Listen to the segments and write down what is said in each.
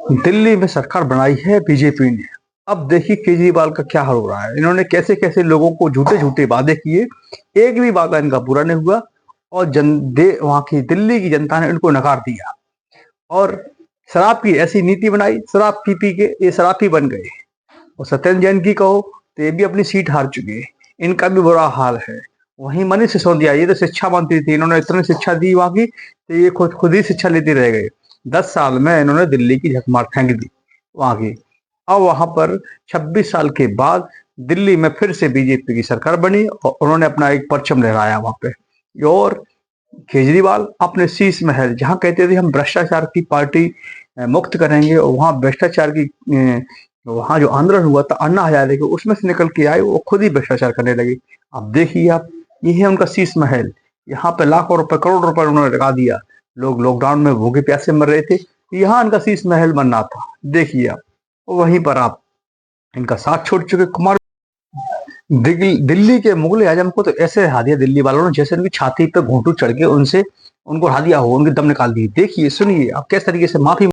दिल्ली में सरकार बनाई है बीजेपी ने। अब देखिए केजरीवाल का क्या हाल हो रहा है। इन्होंने कैसे कैसे लोगों को झूठे झूठे वादे किए, एक भी वादा इनका पूरा नहीं हुआ और वहां की दिल्ली की जनता ने इनको नकार दिया। और शराब की ऐसी नीति बनाई, शराब पी पी के ये शराबी बन गए। और सत्येंद्र जैन की कहो तो ये भी अपनी सीट हार चुके हैं, इनका भी बुरा हाल है। वहीं मनीष सिसोदिया, ये तो शिक्षा मंत्री थी, इन्होंने इतनी शिक्षा दी वहां की, तो ये खुद खुद ही शिक्षा लेते रह गए। 10 साल में इन्होंने दिल्ली की झकमार फेंक दी वहां की। अब वहां पर 26 साल के बाद दिल्ली में फिर से बीजेपी की सरकार बनी और उन्होंने अपना एक परचम लहराया वहां पे। और केजरीवाल अपने शीश महल, जहां कहते थे हम भ्रष्टाचार की पार्टी मुक्त करेंगे, और वहां भ्रष्टाचार की वहां जो आंदोलन हुआ था अन्ना हजारे के, उसमें से निकल के आए, वो खुद ही भ्रष्टाचार करने लगे। अब देखिए आप, ये है उनका शीश महल। यहाँ पे लाखों रुपए करोड़ रुपए उन्होंने लगा दिया। लोग लॉकडाउन में भूखे प्यासे मर रहे थे, यहाँ इनका शीश महल बनना था। देखिए आप, वहीं पर आप इनका साथ छोड़ चुके कुमार। दिल्ली के मुगल आजम को तो ऐसे हरा दिया दिल्ली वालों ने, जैसे उनकी छाती पे घूंटू चढ़ के उनसे उनको हरा दिया हो, उनके दम निकाल दिए। देखिए सुनिए आप किस तरीके से माफी।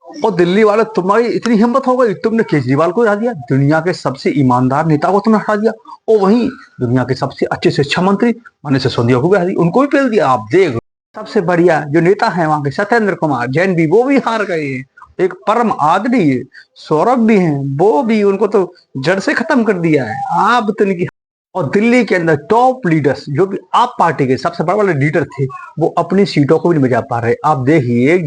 और दिल्ली वाले, तुम्हारी इतनी हिम्मत हो गई, तुमने केजरीवाल को हरा दिया, दुनिया के सबसे ईमानदार नेता को तुमने हटा दिया। और वहीं दुनिया के सबसे अच्छे शिक्षा मंत्री मनीष सिसोदिया को भी हरा दिया, उनको भी फेल दिया। आप देख लो, सबसे बढ़िया जो नेता है वहां के सत्येंद्र कुमार जैन भी, वो भी हार गए हैं। एक परम आदमी है सौरभ भी हैं, वो भी, उनको तो जड़ से खत्म कर दिया है। आप तो इनकी। और दिल्ली के अंदर टॉप लीडर्स जो भी आप पार्टी के सबसे बड़े वाले लीडर थे, वो अपनी सीटों को भी नहीं बचा पा रहे। आप देखिए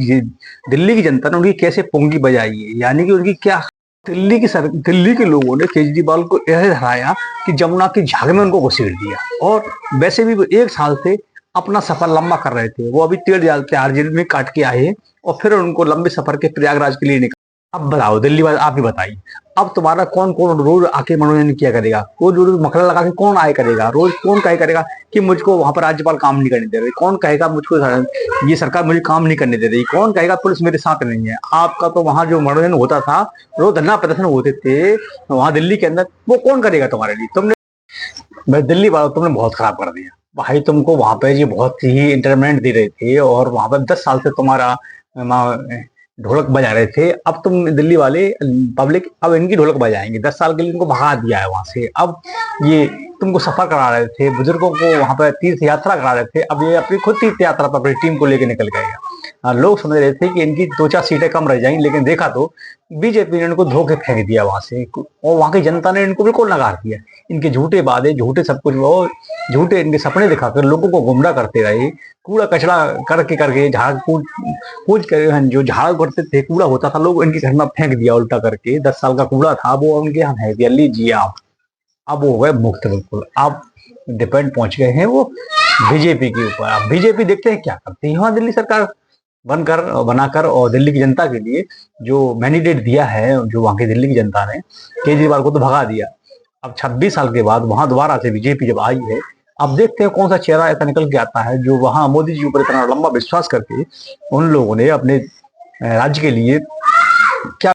दिल्ली की जनता ने उनकी कैसे पोंगी बजाई है, यानी कि उनकी क्या। दिल्ली के लोगों ने केजरीवाल को ऐसे हराया कि जमुना की झाग में उनको घसीट दिया। और वैसे भी वो 1 साल से अपना सफर लंबा कर रहे थे, वो अभी तिहाड़ जेल में काट के आए और फिर उनको लंबे सफर के प्रयागराज के लिए निकल। अब बताओ दिल्ली वाले, आप ही बताइए, अब तुम्हारा कौन कौन रोज आके मनोरंजन किया करेगा? रोज रोज मखला लगा के कौन आए करेगा? रोज कौन कहे करेगा कि मुझको वहां पर राज्यपाल काम नहीं करने दे रही? कौन कहेगा मुझको ये सरकार मुझे काम नहीं करने दे रही? कौन कहेगा पुलिस मेरे साथ नहीं है? आपका तो वहां जो मनोरंजन होता था, रोज धरना प्रदर्शन होते थे वहां दिल्ली के अंदर, वो कौन करेगा तुम्हारे लिए? तुमने, भाई दिल्ली वालों तुमने बहुत खराब कर दिया भाई। तुमको वहां पे जी बहुत ही इंटरमेंट दे रहे थे और वहां पर 10 साल से तुम्हारा ढोलक बजा रहे थे। अब तुम दिल्ली वाले पब्लिक अब इनकी ढोलक बजाएंगे। 10 साल के लिए इनको भगा दिया है वहां से। अब ये तुमको सफर करा रहे थे, बुजुर्गों को वहां पर तीर्थ यात्रा करा रहे थे, अब ये अपनी खुद तीर्थ यात्रा पर अपनी टीम को लेकर निकल गए। लोग समझ रहे थे कि इनकी 2-4 सीटें कम रह जाएंगी, लेकिन देखा तो बीजेपी ने इनको धोखे फेंक दिया वहां से, और वहां की जनता ने इनको बिल्कुल नकार दिया। इनके झूठे वादे, झूठे सब कुछ, वो झूठे इनके सपने दिखाकर लोगों को गुमराह करते रहे। कूड़ा कचरा करके करके झाड़ पूछ कर जो झाड़ करते थे, कूड़ा होता था, लोग इनके घर में फेंक दिया उल्टा करके। 10 साल का कूड़ा था वो उनके यहाँ फेंक दिया, लीजिए आप। अब वो हो गए मुक्त बिल्कुल। अब डिपेंड पहुंच गए हैं वो बीजेपी के ऊपर। अब बीजेपी देखते हैं क्या करती है वहां दिल्ली सरकार बनाकर, और दिल्ली की जनता के लिए जो मैंडेट दिया है, जो वहां की दिल्ली की जनता ने केजरीवाल को तो भगा दिया। अब 26 साल के बाद वहां दोबारा से बीजेपी जब आई है, अब देखते हैं कौन सा चेहरा ऐसा निकल के आता है जो वहां मोदी जी ऊपर इतना लंबा विश्वास करके उन लोगों ने अपने राज्य के लिए क्या